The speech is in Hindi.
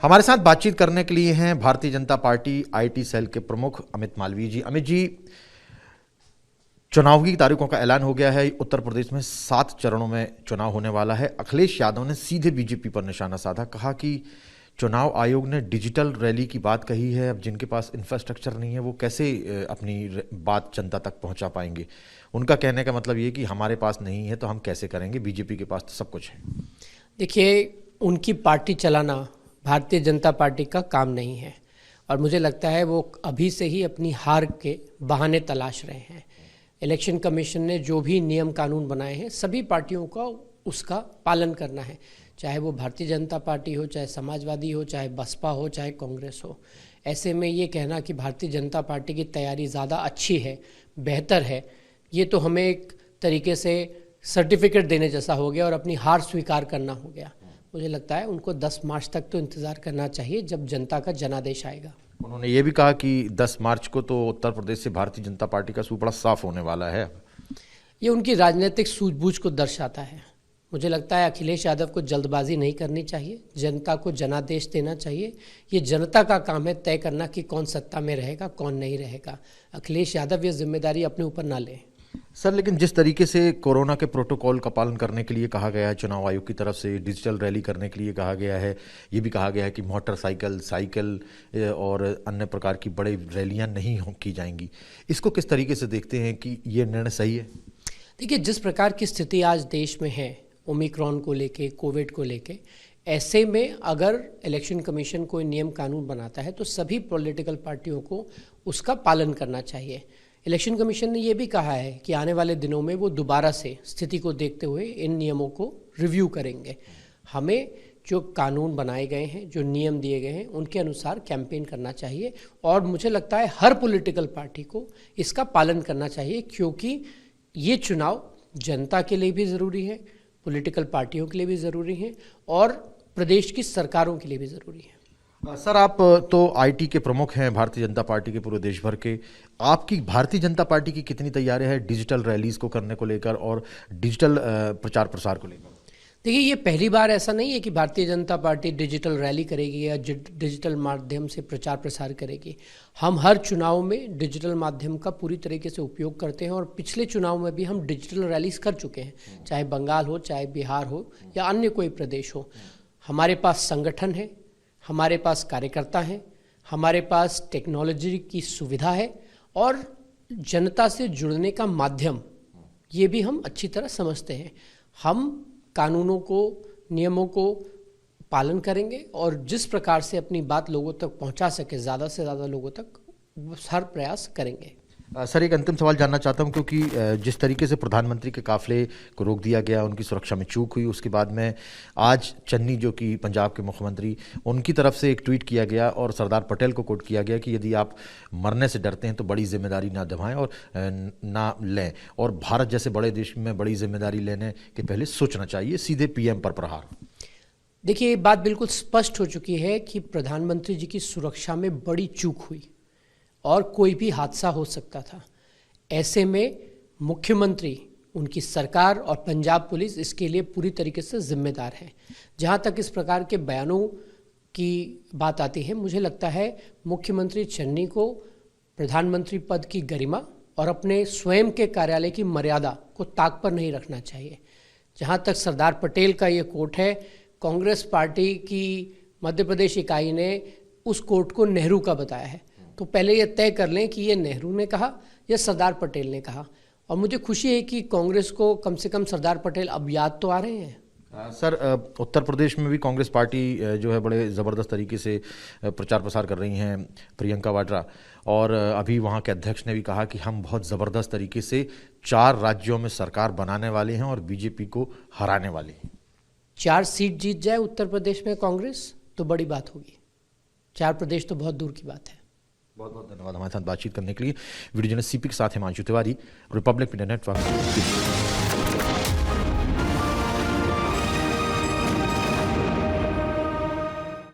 हमारे साथ बातचीत करने के लिए हैं Bharatiya Janata party IT cell के प्रमुख अमित मालवीय जी। अमित जी, चुनाव की तारीखों का ऐलान हो गया है। उत्तर प्रदेश में 7 चरणों में चुनाव होने वाला है। अखिलेश यादव ने सीधे बीजेपी पर निशाना साधा, कहा कि चुनाव आयोग ने डिजिटल रैली की बात कही है। अब जिनके पास इंफ्रास्ट्रक्चर नहीं है वो कैसे अपनी बात जनता तक पहुंचा पाएंगे। उनका कहने का मतलब ये कि हमारे पास नहीं है तो हम कैसे करेंगे, बीजेपी के पास तो सब कुछ है। देखिए, उनकी पार्टी चलाना भारतीय जनता पार्टी का काम नहीं है और मुझे लगता है वो अभी से ही अपनी हार के बहाने तलाश रहे हैं। इलेक्शन कमीशन ने जो भी नियम कानून बनाए हैं सभी पार्टियों का उसका पालन करना है, चाहे वो भारतीय जनता पार्टी हो, चाहे समाजवादी हो, चाहे बसपा हो, चाहे कांग्रेस हो। ऐसे में ये कहना कि भारतीय जनता पार्टी की तैयारी ज़्यादा अच्छी है, बेहतर है, ये तो हमें एक तरीके से सर्टिफिकेट देने जैसा हो गया और अपनी हार स्वीकार करना हो गया। मुझे लगता है उनको 10 मार्च तक तो इंतज़ार करना चाहिए जब जनता का जनादेश आएगा। उन्होंने ये भी कहा कि 10 मार्च को तो उत्तर प्रदेश से भारतीय जनता पार्टी का सूपड़ा साफ होने वाला है। ये उनकी राजनीतिक सूझबूझ को दर्शाता है। मुझे लगता है अखिलेश यादव को जल्दबाजी नहीं करनी चाहिए, जनता को जनादेश देना चाहिए। ये जनता का काम है तय करना कि कौन सत्ता में रहेगा, कौन नहीं रहेगा। अखिलेश यादव ये जिम्मेदारी अपने ऊपर ना लें। सर, लेकिन जिस तरीके से कोरोना के प्रोटोकॉल का पालन करने के लिए कहा गया है चुनाव आयोग की तरफ से, डिजिटल रैली करने के लिए कहा गया है, ये भी कहा गया है कि मोटरसाइकिल, साइकिल और अन्य प्रकार की बड़ी रैलियां नहीं की जाएंगी। इसको किस तरीके से देखते हैं कि ये निर्णय सही है? देखिए, जिस प्रकार की स्थिति आज देश में है, ओमिक्रॉन को लेके, कोविड को लेके, ऐसे में अगर इलेक्शन कमीशन कोई नियम कानून बनाता है तो सभी पॉलिटिकल पार्टियों को उसका पालन करना चाहिए। इलेक्शन कमीशन ने यह भी कहा है कि आने वाले दिनों में वो दोबारा से स्थिति को देखते हुए इन नियमों को रिव्यू करेंगे। हमें जो कानून बनाए गए हैं, जो नियम दिए गए हैं, उनके अनुसार कैंपेन करना चाहिए और मुझे लगता है हर पॉलिटिकल पार्टी को इसका पालन करना चाहिए, क्योंकि ये चुनाव जनता के लिए भी ज़रूरी है, पॉलिटिकल पार्टियों के लिए भी ज़रूरी है और प्रदेश की सरकारों के लिए भी ज़रूरी है। सर, आप तो आईटी के प्रमुख हैं भारतीय जनता पार्टी के पूरे देश भर के। आपकी भारतीय जनता पार्टी की कितनी तैयारी है डिजिटल रैलीज को करने को लेकर और डिजिटल प्रचार प्रसार को लेकर? देखिए, ये पहली बार ऐसा नहीं है कि Bharatiya Janata party digital rally करेगी या डिजिटल माध्यम से प्रचार प्रसार करेगी। हम हर चुनाव में डिजिटल माध्यम का पूरी तरीके से उपयोग करते हैं और पिछले चुनाव में भी हम डिजिटल रैलीज कर चुके हैं, चाहे बंगाल हो, चाहे बिहार हो या अन्य कोई प्रदेश हो। हमारे पास संगठन है, हमारे पास कार्यकर्ता हैं, हमारे पास टेक्नोलॉजी की सुविधा है और जनता से जुड़ने का माध्यम ये भी हम अच्छी तरह समझते हैं। हम कानूनों को, नियमों को पालन करेंगे और जिस प्रकार से अपनी बात लोगों तक पहुंचा सके, ज़्यादा से ज़्यादा लोगों तक, हर प्रयास करेंगे। सर, एक अंतिम सवाल जानना चाहता हूं, क्योंकि जिस तरीके से प्रधानमंत्री के काफिले को रोक दिया गया, उनकी सुरक्षा में चूक हुई, उसके बाद में आज चन्नी जो कि पंजाब के मुख्यमंत्री, उनकी तरफ से एक ट्वीट किया गया और सरदार पटेल को कोट किया गया कि यदि आप मरने से डरते हैं तो बड़ी जिम्मेदारी ना निभाएं और ना लें, और भारत जैसे बड़े देश में बड़ी जिम्मेदारी लेने के पहले सोचना चाहिए। सीधे पीएम पर प्रहार। देखिए, ये बात बिल्कुल स्पष्ट हो चुकी है कि प्रधानमंत्री जी की सुरक्षा में बड़ी चूक हुई और कोई भी हादसा हो सकता था। ऐसे में मुख्यमंत्री, उनकी सरकार और पंजाब पुलिस इसके लिए पूरी तरीके से जिम्मेदार है। जहां तक इस प्रकार के बयानों की बात आती है, मुझे लगता है मुख्यमंत्री चन्नी को प्रधानमंत्री पद की गरिमा और अपने स्वयं के कार्यालय की मर्यादा को ताक पर नहीं रखना चाहिए। जहां तक सरदार पटेल का ये कोट है, कांग्रेस पार्टी की मध्य प्रदेश इकाई ने उस कोट को नेहरू का बताया है, तो पहले ये तय कर लें कि ये नेहरू ने कहा या सरदार पटेल ने कहा। और मुझे खुशी है कि कांग्रेस को कम से कम सरदार पटेल अब याद तो आ रहे हैं। सर, उत्तर प्रदेश में भी कांग्रेस पार्टी जो है बड़े ज़बरदस्त तरीके से प्रचार प्रसार कर रही हैं, प्रियंका वाड्रा, और अभी वहाँ के अध्यक्ष ने भी कहा कि हम बहुत ज़बरदस्त तरीके से 4 राज्यों में सरकार बनाने वाले हैं और बीजेपी को हराने वाले हैं। 4 सीट जीत जाए उत्तर प्रदेश में कांग्रेस तो बड़ी बात होगी, 4 प्रदेश तो बहुत दूर की बात है। बहुत बहुत धन्यवाद हमारे साथ बातचीत करने के लिए। वीडियो जर्नलिस्ट सीपी के साथ Himanshu Tiwari, Republic media network.